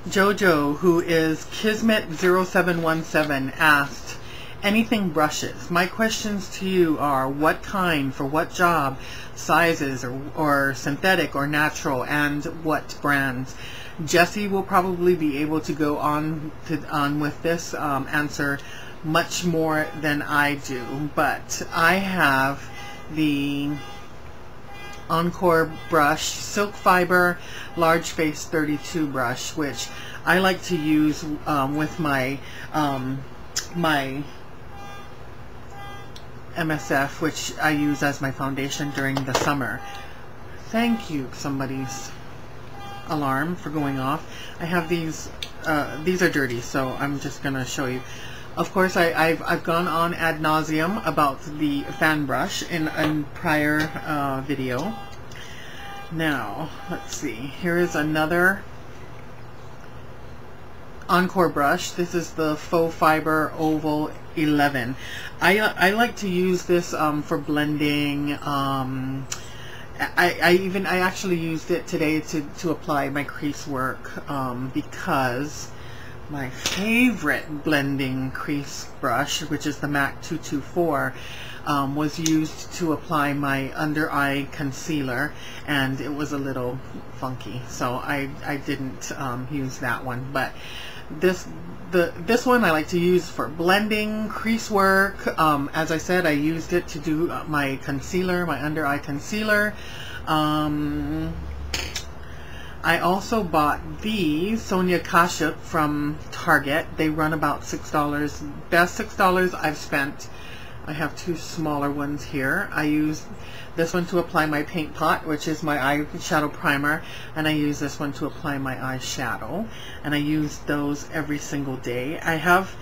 Jojo, who is Kismet0717, asked, anything brushes? My questions to you are, what kind, for what job, sizes, or synthetic or natural, and what brands? Jessie will probably be able to go on with this answer much more than I do, but I have the Encore brush, silk fiber, large face 32 brush, which I like to use with my my MSF, which I use as my foundation during the summer. Thank you, somebody's alarm for going off. I have these are dirty, so I'm just gonna show you. Of course, I've gone on ad nauseum about the fan brush in a prior video. Now, let's see. Here is another Encore brush. This is the Faux Fiber Oval 11. I like to use this for blending. I actually used it today to apply my crease work because my favorite blending crease brush, which is the MAC 224, was used to apply my under eye concealer, and it was a little funky, so I didn't use that one. But this one I like to use for blending, crease work. As I said, I used it to do my concealer, my under eye concealer. I also bought these Sonia Kashuk from Target. They run about $6. Best $6 I've spent. I have two smaller ones here. I use this one to apply my paint pot, which is my eyeshadow primer, and I use this one to apply my eyeshadow, and I use those every single day. I have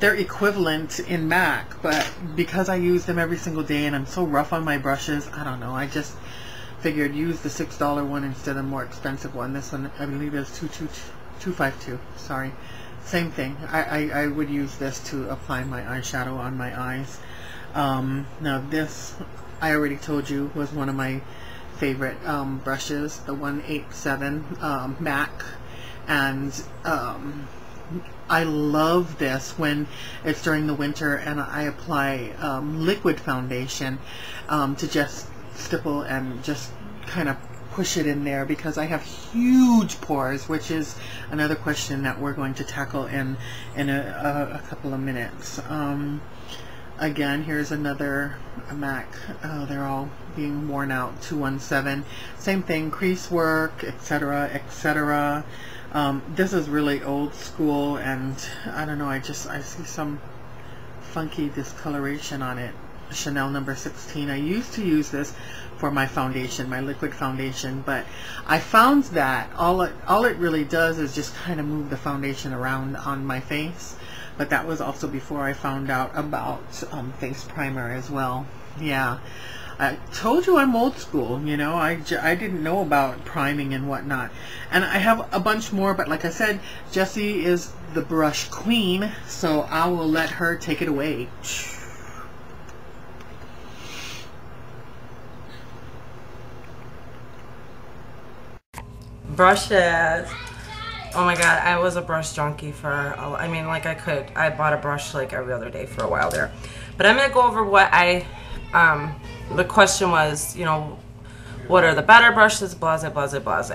their equivalent in MAC, but because I use them every single day and I'm so rough on my brushes, I don't know, I just figured use the $6 one instead of the more expensive one. This one I believe is $252. Sorry, same thing. I would use this to apply my eyeshadow on my eyes. Now this, I already told you, was one of my favorite brushes, the 187 MAC, and I love this when it's during the winter and I apply liquid foundation to just stipple and just kind of push it in there, because I have huge pores, which is another question that we're going to tackle in a couple of minutes. Again, here's another MAC. They're all being worn out. 217. Same thing, crease work, etc., etc. This is really old school, and I don't know, I see some funky discoloration on it. Chanel number 16. I used to use this for my foundation, my liquid foundation, but I found that all it really does is just kind of move the foundation around on my face. But that was also before I found out about face primer as well. Yeah, I told you I'm old school, you know. I didn't know about priming and whatnot. And I have a bunch more, but like I said, Jessie is the brush queen, so I will let her take it away. Brushes. Oh my god, I was a brush junkie for, I mean, like I bought a brush like every other day for a while there. But I'm going to go over what the question was, you know, what are the better brushes, blase, blase, blase.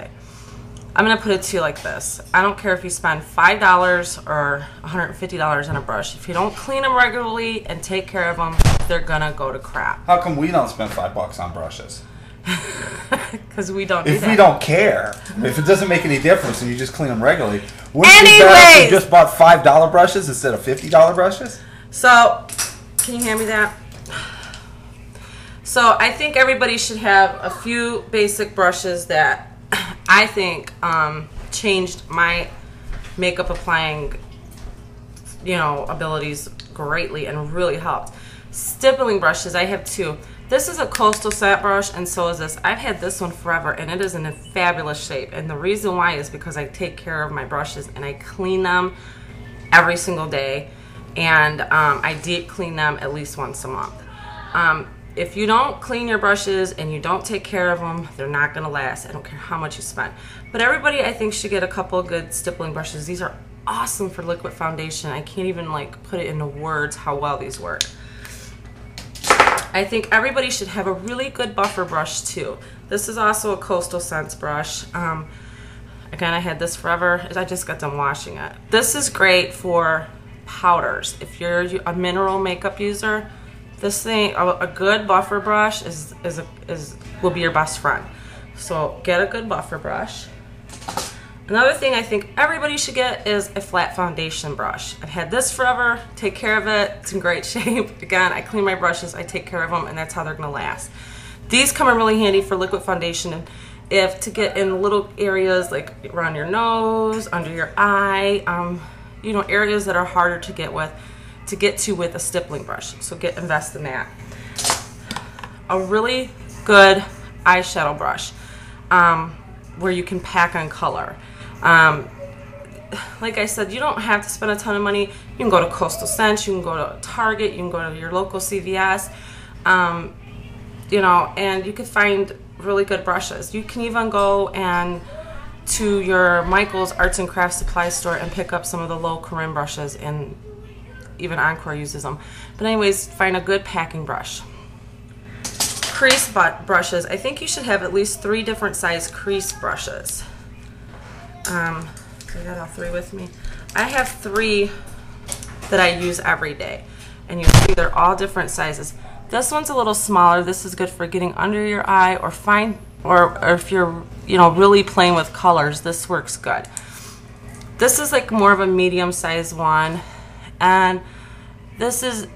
I'm going to put it to you like this. I don't care if you spend $5 or $150 on a brush. If you don't clean them regularly and take care of them, they're going to go to crap. How come we don't spend $5 on brushes? Because we don't do that. If we don't care, if it doesn't make any difference and you just clean them regularly, wouldn't it be better if you just bought $5 brushes instead of $50 brushes? So, can you hand me that? So, I think everybody should have a few basic brushes that I think changed my makeup applying, you know, abilities greatly and really helped. Stippling brushes, I have two. This is a Coastal Set brush, and so is this. I've had this one forever, and it is in a fabulous shape. And the reason why is because I take care of my brushes, and I clean them every single day, and I deep clean them at least once a month. if you don't clean your brushes and you don't take care of them, they're not going to last. I don't care how much you spend. But everybody, I think, should get a couple of good stippling brushes. These are awesome for liquid foundation. I can't even like put it into words how well these work. I think everybody should have a really good buffer brush too. This is also a Coastal Scents brush. Again, I had this forever. I just got done washing it. This is great for powders. If you're a mineral makeup user, this thing, a good buffer brush will be your best friend. So get a good buffer brush. Another thing I think everybody should get is a flat foundation brush. I've had this forever, take care of it, it's in great shape. Again, I clean my brushes, I take care of them, and that's how they're gonna last. These come in really handy for liquid foundation, and if to get in little areas like around your nose, under your eye, you know, areas that are harder to get to with a stippling brush. So invest in that. A really good eyeshadow brush where you can pack on color. Like I said, you don't have to spend a ton of money. You can go to Coastal Scents, you can go to Target, you can go to your local CVS, you know, and you can find really good brushes. You can even go to your Michael's Arts and Crafts Supply store and pick up some of the low Corinne brushes, and even Encore uses them. But anyways, find a good packing brush. Crease brushes. I think you should have at least 3 different size crease brushes. I got all 3 with me. I have 3 that I use every day, and you see they're all different sizes. This one's a little smaller. This is good for getting under your eye, or if you're, you know, really playing with colors, this works good. This is like more of a medium size one, and this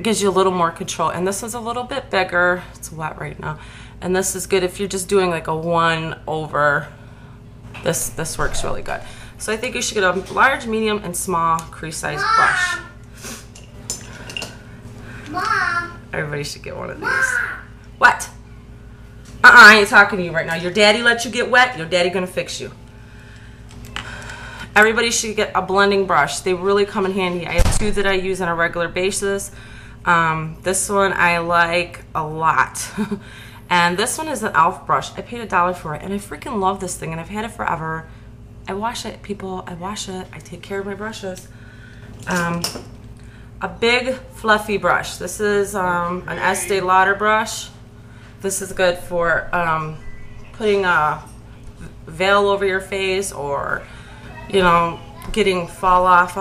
gives you a little more control, and this is a little bit bigger. It's wet right now, and this is good if you're just doing like a 1/. This works really good. So I think you should get a large, medium, and small crease size brush. Mom. Everybody should get one of these. Mom. What? I ain't talking to you right now. Your daddy let you get wet, your daddy gonna fix you. Everybody should get a blending brush. They really come in handy. I have 2 that I use on a regular basis. This one I like a lot. And this one is an e.l.f. brush. I paid $1 for it, and I freaking love this thing, and I've had it forever. I wash it, people. I wash it. I take care of my brushes. A big fluffy brush. This is an Estee Lauder brush. This is good for putting a veil over your face, or, you know, getting fall off.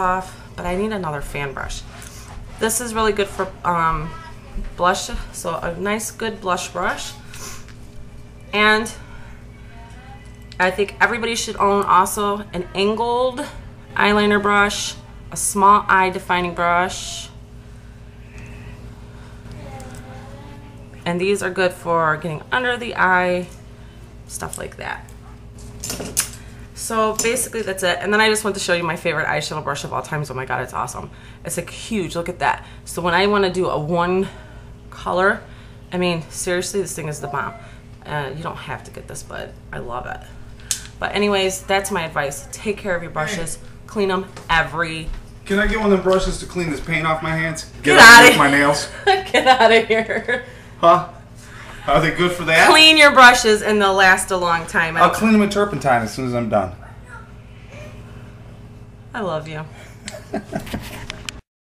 But I need another fan brush. This is really good for blush, so a nice good blush brush. And I think everybody should own also an angled eyeliner brush, a small eye defining brush, and these are good for getting under the eye, stuff like that. So basically that's it. And then I just want to show you my favorite eyeshadow brush of all time. Oh my god, it's awesome. It's like huge, look at that. So when I want to do a 1 color, I mean seriously, this thing is the bomb. You don't have to get this, but I love it. But anyways, that's my advice. Take care of your brushes. Clean them every... Can I get one of them brushes to clean this paint off my hands? Get out of here. My nails. Get out of here. Huh? Are they good for that? Clean your brushes and they'll last a long time. I'll clean them with turpentine as soon as I'm done. I love you.